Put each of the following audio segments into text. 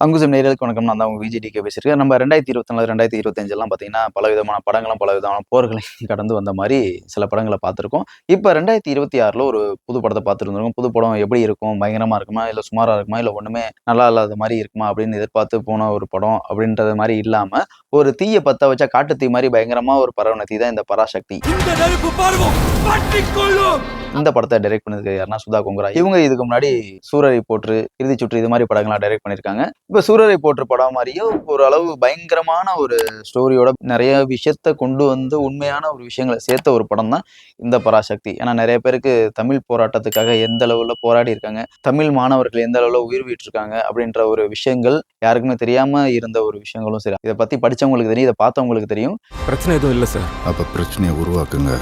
அங்குசம் நேயர்களுக்கு வணக்கம். நான் தான் உங்க விஜிடிகே பேசியிருக்கேன். நம்ம 2024, 2025 பார்த்தீங்கன்னா, பலவிதமான படங்களும், பலவிதமான போர்களையும் கடந்து வந்த மாரி சில படங்கள பார்த்துருக்கோம். இப்ப 2026ல ஒரு புது படத்த பார்த்துருந்துருக்கோம். புது படம் எப்படி இருக்கும்? பயங்கரமா இருக்குமா? இல்ல சுமாரா இருக்குமா? இல்ல ஒண்ணுமே நல்லா இல்லாத மாரி இருக்குமா? அப்படின்னு எதிர்பார்த்து போன ஒரு படம் அப்படின்றது மாரி இல்லாம, ஒரு தீய பத்த வச்சா காட்டு தீ மாரி பயங்கரமா ஒரு பரவுன தீ தான் இந்த பராசக்தி. இந்த நெருப்பு பார்வோம் பற்றிக்கொள்ளும். இந்த படத்த டைரக்ட் பண்ணது யாருன்னா சுதா கொங்கரா. இவங்க இதுக்கு முன்னாடி சூரரை போற்று, இறுதிச் சுற்று இது மாரி படங்கள டைரக்ட் பண்ணியிருக்காங்க. இப்ப சூரரை போற்று படம் மாரியே ஒரு அளவு பயங்கரமான ஒரு ஸ்டோரியோட நெறைய விஷயத்த கொண்டு வந்து உண்மையான ஒரு விஷயங்கள சேர்த்த ஒரு படம் தான் இந்த பராசக்தி. ஏன்னா நெறைய பேருக்கு தமிழ் போராட்டத்துக்காக எந்த அளவுல போராடி இருக்காங்க, தமிழ் மாணவர்கள் எந்த அளவுல உயிர் விட்டுருக்காங்க அப்படின்ற ஒரு விஷயங்கள் யாருக்குமே தெரியாம இருந்த ஒரு விஷயங்களும் சரி. இத பத்தி படிச்சவங்களுக்கு தெரியும், இத பார்த்தவங்களுக்கு தெரியும். பிரச்சனை எதுவும் இல்ல சார். அப்ப பிரச்சனையை உருவாக்குங்க.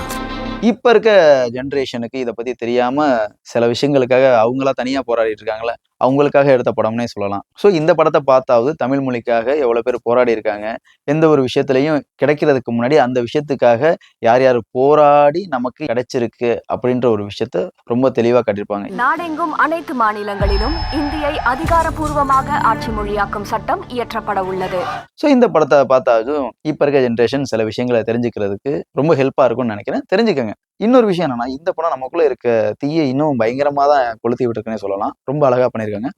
இப்ப இருக்க ஜெனரேஷனுக்கு இத பத்தி தெரியாம சில விஷயங்களுக்காக அவங்களா தனியா போராடிட்டு இருக்காங்கல்ல, அவங்களுக்காக எடுத்த படம்னே சொல்லலாம். ஸோ இந்த படத்த பார்த்தாவது தமிழ் மொழிக்காக எவ்வளோ பேர் போராடி இருக்காங்க. எந்த ஒரு விஷயத்திலயும் கிடைக்கிறதுக்கு முன்னாடி அந்த விஷயத்துக்காக யார் யார் போராடி நமக்கு கிடைச்சிருக்கு அப்படின்ற ஒரு விஷயத்த ரொம்ப தெளிவா காட்டியிருப்பாங்க. நாடெங்கும் அனைத்து மாநிலங்களிலும் இந்தியை அதிகாரப்பூர்வமாக ஆட்சி மொழியாக்கும் சட்டம் இயற்றப்பட உள்ளது. ஸோ இந்த படத்த பார்த்தாலும் இப்ப இருக்க ஜெனரேஷன் சில விஷயங்கள தெரிஞ்சுக்கிறதுக்கு ரொம்ப ஹெல்ப்பா இருக்கும்னு நினைக்கிறேன். தெரிஞ்சுக்கங்க. இன்னொரு விஷயம் என்னன்னா, இந்த படம் நமக்குள்ள இருக்க தீய இன்னும் பயங்கரமா தான் கொளுத்தி விட்டுருக்குன்னே சொல்லலாம். ரொம்ப அழகா பண்ணியிருக்காங்க.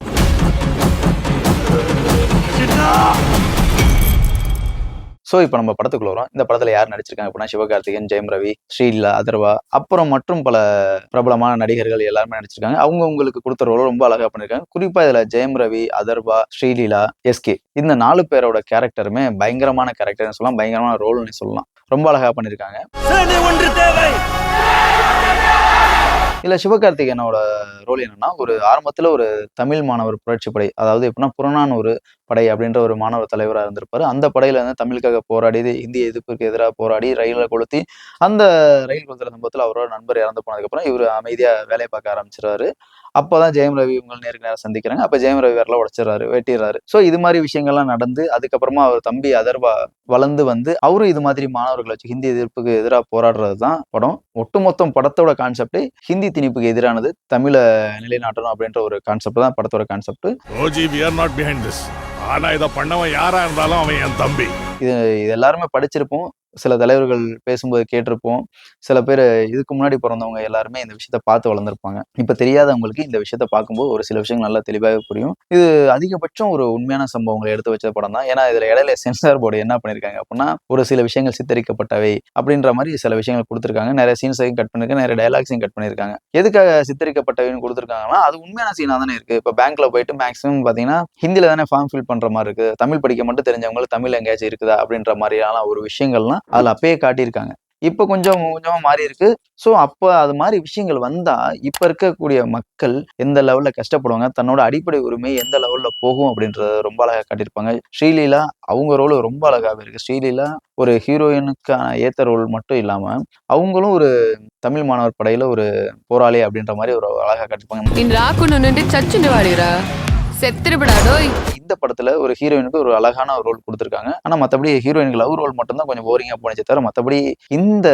ஸோ இப்போ நம்ம படத்துக்குள்ள வரோம். இந்த படத்துல யார் நடிச்சிருக்காங்க அப்படின்னா, சிவகார்த்திகேயன், ஜெயம் ரவி, ஸ்ரீலீலா, அதர்வா, அப்புறம் மற்றும் பல பிரபலமான நடிகர்கள் எல்லாருமே நடிச்சிருக்காங்க. அவங்களுக்கு கொடுத்த ரோல ரொம்ப அழகா பண்ணியிருக்காங்க. குறிப்பா இதுல ஜெயம் ரவி, அதர்வா, ஸ்ரீலீலா, எஸ்கே இந்த 4 பேரோட கேரக்டருமே பயங்கரமான கேரக்டர்னு சொல்லலாம், பயங்கரமான ரோல்னு சொல்லலாம். ரொம்ப அழகா பண்ணியிருக்காங்க. ஒன்று தேவை. இல்ல சிவகார்த்திகேயனோட ரோல் என்னன்னா, ஒரு ஆரம்பத்துல ஒரு தமிழ் மாணவர் புரட்சி படை, அதாவது எப்படின்னா புறநானூறு படை அப்படின்ற ஒரு மாணவர் தலைவரா இருந்திருப்பாரு. அந்த படையில வந்து தமிழுக்காக போராடி, இந்திய எதிர்ப்புக்கு எதிரா போராடி, ரயில கொளுத்தி, அந்த ரயில் கொளுத்துற சம்பவத்துல அவரோட நண்பர் இறந்து போனதுக்கப்புறம் இவரு அமைதியா வேலைய பார்க்க ஆரம்பிச்சுருவாரு. அப்பதான் ஜெயம் ரவி இவங்க நேருக்கு நேரா சந்திக்கிறாங்க. அப்ப ஜெயம் ரவி விரல உடைச்சிடுறாரு, வெட்டிடுறாரு. ஸோ இது மாரி விஷயங்கள்லாம் நடந்து, அதுக்கப்புறமா அவர் தம்பி அதர்வா வளர்ந்து வந்து, அவரும் இது மாதிரி மாணவர்களை வச்சு ஹிந்தி எதிர்ப்புக்கு எதிரா போராடுறது தான் படம். ஒட்டுமொத்தம் படத்தோட கான்செப்டே ஹிந்தி திணிப்புக்கு எதிரானது, தமிழ நிலைநாட்டணும் அப்படின்ற ஒரு கான்செப்ட் தான் படத்தோட concept. OG we are not behind this. ஆனா இத பண்ணவன் யாரா இருந்தாலும் அவன் என் தம்பி. இது எல்லாருமே படிச்சிருப்போம். சில தலைவர்கள் பேசும்போது கேட்டிருப்போம். சில பேரு இதுக்கு முன்னாடி பொறந்தவங்க எல்லாருமே இந்த விஷயத்த பார்த்து வளர்ந்திருப்பாங்க. இப்ப தெரியாதவங்களுக்கு இந்த விஷயத்த பார்க்கும்போது ஒரு சில விஷயங்கள் நல்லா தெளிவாவே புரியும். இது அதிகபட்சம் ஒரு உண்மையான சம்பவங்கள எடுத்து வச்ச படம் தான். ஏன்னா இதுல இடையில சென்சார் போர்டு என்ன பண்ணியிருக்காங்க அப்படின்னா, ஒரு சில விஷயங்கள் சித்தரிக்கப்பட்டவை அப்படின்ற மாரி சில விஷயங்கள் குடுத்திருக்காங்க. நிறைய சீன்ஸையும் கட் பண்ணிருக்காங்க, நிறைய டயலாக்ஸையும் கட் பண்ணியிருக்காங்க. எதுக்காக சித்தரிக்கப்பட்டவைன்னு குடுத்திருக்காங்கன்னா, அது உண்மையான சீனா தானே இருக்கு. இப்ப பேங்க்ல போயிட்டு மேக்ஸிமம் பார்த்தீங்கன்னா, ஹிந்தில தானே ஃபார்ம் ஃபில் பண்ற மாரி இருக்கு. தமிழ் படிக்க மட்டும் தெரிஞ்சவங்களுக்கு தமிழ் எங்கேயாச்சும் இருக்குதா அப்படின்ற மாரியான ஒரு விஷயங்கள்லாம் அதுல அப்பயே காட்டியிருக்காங்க. இப்ப கொஞ்சம் கொஞ்சமா மாறி இருக்கு. ஸோ அப்ப அது மாரி விஷயங்கள் வந்தா, இப்ப இருக்கக்கூடிய மக்கள் எந்த லெவல்ல கஷ்டப்படுவாங்க, தன்னோட அடிப்படை உரிமை எந்த லெவல்ல போகும் அப்படின்றத ரொம்ப அழகா காட்டியிருப்பாங்க. ஸ்ரீலீலா அவங்க ரோல் ரொம்ப அழகாவே இருக்கு. ஸ்ரீலீலா ஒரு ஹீரோயினுக்கான ஏத்த ரோல் மட்டும் இல்லாம, அவங்களும் ஒரு தமிழ் மாணவர் படையில ஒரு போராளி அப்படின்ற மாரி ஒரு அழகா காட்டியிருப்பாங்க. இந்த படத்துல ஒரு ஹீரோயினுக்கு ஒரு அழகான ரோல் கொடுத்திருக்காங்க. ஆனா மத்தபடி ஹீரோயினுக்கு லவ் ரோல் மட்டும் தான் கொஞ்சம் போரிங்கா போனச்சே தவிர, மத்தபடி இந்த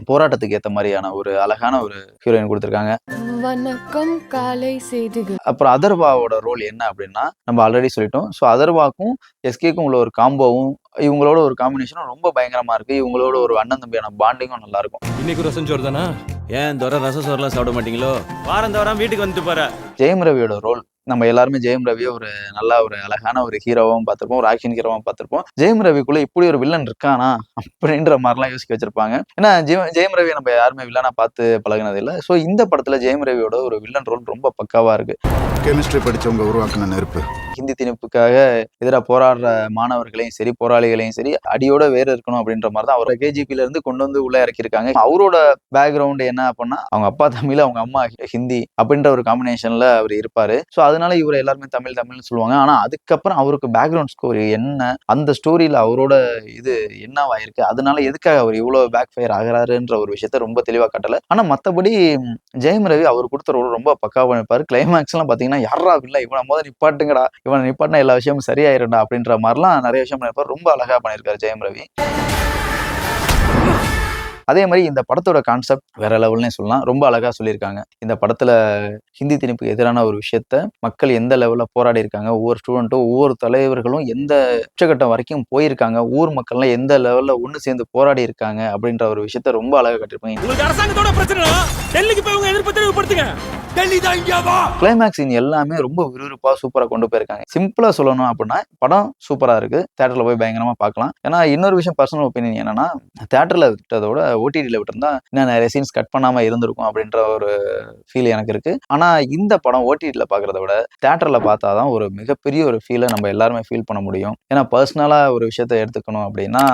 போராட்டத்துக்கு ஏத்த மாதிரியான ஒரு அழகான ஒரு ஹீரோயின் கொடுத்திருக்காங்க. வணக்கம் காலை செய்திகள். அப்புறம் அதர்வாவோட ரோல் என்ன அப்படின்னா, நம்ம ஆல்ரெடி சொல்லிட்டோம். ஸோ அதர்வாக்கும் எஸ்கேக்கும் உள்ள ஒரு காம்போவும், இவங்களோட ஒரு காம்பினேஷனும் ரொம்ப பயங்கரமா இருக்கு. இவங்களோட ஒரு அண்ணன் தம்பியான பாண்டிங்கும் நல்லா இருக்கும். இன்னைக்கு ரசம் சோறு தானா? ஏன் தோற ரசம் சோறுலாம் சாப்பிட மாட்டீங்களோ? வாரம் தோறாம வீட்டுக்கு வந்துட்டு போற. ஜெயம் ரவியோட ரோல் நம்ம எல்லாருமே ஜெயம் ரவியை ஒரு நல்லா ஒரு அழகான ஒரு ஹீரோவாவும் பார்த்திருப்போம், ஒரு ஆக்ஷன் ஹீரோவாவும் பார்த்திருப்போம். ஜெயம் ரவிக்குள்ள இப்படி ஒரு வில்லன் இருக்கானா அப்படின்ற மாதிரிலாம் யோசிக்க வச்சிருப்பாங்க. ஏன்னா ஜெயம் ரவியை நம்ம யாருமே வில்லனா பார்த்து பழகினது இல்லை. ஸோ இந்த படத்துல ஜெயம் ரவியோட ஒரு வில்லன் ரோல் ரொம்ப பக்காவா இருக்கு. கெமிஸ்ட்ரி படிச்சவங்க உருவாக்குன நெருப்பு. ஹிந்தி திணிப்புக்காக எதிராக போராடுற மாணவர்களையும் சரி, போராளிகளையும் சரி, அடியோட வேறு இருக்கணும் அப்படின்ற மாதிரி தான் அவரை கேஜிபில இருந்து கொண்டு வந்து உள்ள இறக்கியிருக்காங்க. அவரோட பேக்ரவுண்ட் என்ன அப்படின்னா, அவங்க அப்பா தமிழ், அவங்க அம்மா ஹிந்தி அப்படின்ற ஒரு காம்பினேஷன்ல அவர் இருப்பாரு. ஸோ அதனால இவரை எல்லாருமே தமிழ்னு சொல்லுவாங்க. ஆனா அதுக்கப்புறம் அவருக்கு பேக்ரவுண்ட் ஸ்டோரி என்ன, அந்த ஸ்டோரியில அவரோட இது என்னவாயிருக்கு, அதனால எதுக்காக அவர் இவ்வளவு பேக் ஃபயர் ஆகிறாருன்ற ஒரு விஷயத்த ரொம்ப தெளிவா காட்டல. ஆனா மத்தபடி ஜெயம் ரவி அவர் கொடுத்த ரோல் ரொம்ப பக்காவா இருப்பாரு. கிளைமேக்ஸ் எல்லாம் பாத்தீங்கன்னா, யாரா இல்ல இவனை முதல்ல நிப்பாட்டுங்கடா, இவனை நிப்பாட்டினா எல்லா விஷயமும் சரியாயிரும்டா அப்படின்ற மாதிரிலாம் நிறைய விஷயம் பண்ணிருப்பாரு. ரொம்ப அழகா பண்ணியிருக்காரு ஜெயம் ரவி. அதே மாதிரி இந்த படத்தோட கான்செப்ட் வேற லெவல்னே சொல்லலாம். ரொம்ப அழகா சொல்லியிருக்காங்க. இந்த படத்துல ஹிந்தி திணிப்புக்கு எதிரான ஒரு விஷயத்த மக்கள் எந்த லெவல்ல போராடி இருக்காங்க, ஒவ்வொரு ஸ்டூடெண்ட்டும் ஒவ்வொரு தலைவர்களும் எந்த உச்சகட்டம் வரைக்கும் போயிருக்காங்க, ஊர் மக்கள்லாம் எந்த லெவல்ல ஒன்று சேர்ந்து போராடி இருக்காங்க அப்படின்ற ஒரு விஷயத்த ரொம்ப அழகா காட்டியிருப்பாங்க. உங்களுக்கு அரசாங்கத்தோட பிரச்சனை டெல்லிக்கு போய் உங்க எதிர்ப்பு தெரிவிப்படுத்துங்க. டெல்லி தான் இந்தியாவா? கிளைமேக்ஸ் சீன் எல்லாமே ரொம்ப விறுவிறுப்பா சூப்பரா கொண்டு போயிருக்காங்க. சிம்பிளா சொல்லணும் அப்படின்னா படம் சூப்பரா இருக்கு. தியேட்டர்ல போய் பயங்கரமா பார்க்கலாம். ஏன்னா இன்னொரு விஷயம் பர்சனல் ஒப்பீனியன் என்னன்னா, தியேட்டர்ல விட்டதோட ஓடிடில விட்டிருந்தா இன்னும் நிறைய சீன்ஸ் கட் பண்ணாம இருந்திருக்கும் அப்படின்ற ஒரு ஃபீல் எனக்கு இருக்கு. ஆனா இந்த படம் ஓடிடில பார்க்கறத விட தியேட்டர்ல பார்த்தாதான் ஒரு மிகப்பெரிய ஒரு ஃபீலை நம்ம எல்லாருமே ஃபீல் பண்ண முடியும். ஏன்னா பர்சனலா ஒரு விஷயத்த எடுத்துக்கணும் அப்படின்னா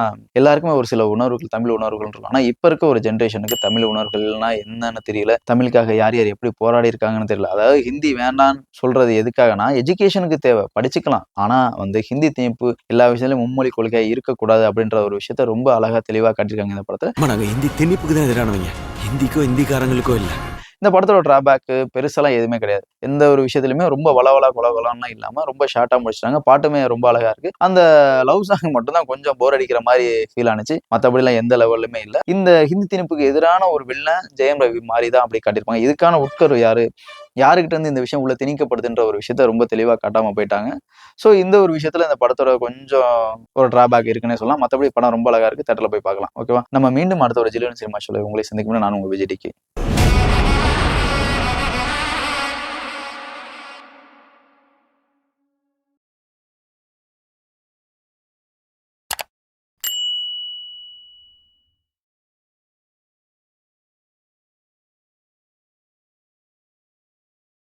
எல்லாருக்குமே ஒரு சில உணர்வுகள், தமிழ் உணர்வுகள் இருக்கும். ஆனா இப்ப இருக்க ஒரு ஜென்ரேஷனுக்கு தமிழ் உணர்வுகள்னா என்னன்னு தெரியல. தமிழுக்காக யார் யார் எப்படி போராடி இருக்காங்கன்னு தெரியல. அதாவது ஹிந்தி வேண்டான்னு சொல்றது எதுக்காகனா எஜுகேஷனுக்கு தேவை, படிச்சுக்கலாம். ஆனா ஹிந்தி திணிப்பு எல்லா விஷயத்திலும் மும்மொழி கொள்கை இருக்கக்கூடாது அப்படின்ற ஒரு விஷயத்த ரொம்ப அழகா தெளிவா காட்டியிருக்காங்க இந்த படத்துல. நாங்க ஹிந்தி திணிப்புக்கு தான் எதிரானவங்க, ஹிந்திக்கோ ஹிந்திக்காரங்களுக்கோ இல்ல. இந்த படத்தோட டிராபேக் பெருசெல்லாம் எதுவுமே கிடையாது. எந்த ஒரு விஷயத்திலுமே ரொம்ப வளவலா கொலகொலன்னா இல்லாம ரொம்ப ஷார்ட்டா முடிச்சிட்டாங்க. பாட்டுமே ரொம்ப அழகா இருக்கு. அந்த லவ் சாங் மட்டும் தான் கொஞ்சம் போர் அடிக்கிற மாதிரி ஃபீல் ஆனிச்சு. மற்றபடிலாம் எந்த லெவல்லுமே இல்லை. இந்த ஹிந்தி திணிப்புக்கு எதிரான ஒரு வில்லன் ஜெயம் ரவி மாதிரி தான் அப்படி காட்டியிருப்பாங்க. இதுக்கான உட்கரு யாருக்கிட்ட இருந்து இந்த விஷயம் உள்ள திணிக்கப்படுதுன்ற ஒரு விஷயத்த ரொம்ப தெளிவாக காட்டாம போயிட்டாங்க. ஸோ இந்த ஒரு விஷயத்துல இந்த படத்தோட கொஞ்சம் ஒரு டிராபேக் இருக்குன்னே சொல்லலாம். மற்றபடி படம் ரொம்ப அழகா இருக்கு. தேட்டர்ல போய் பார்க்கலாம். ஓகேவா? நம்ம மீண்டும் அடுத்த ஒரு ஜிலியன் சினிமா ஷோல உங்களை சந்திக்கும். நான் உங்க விஜய் டி.கே.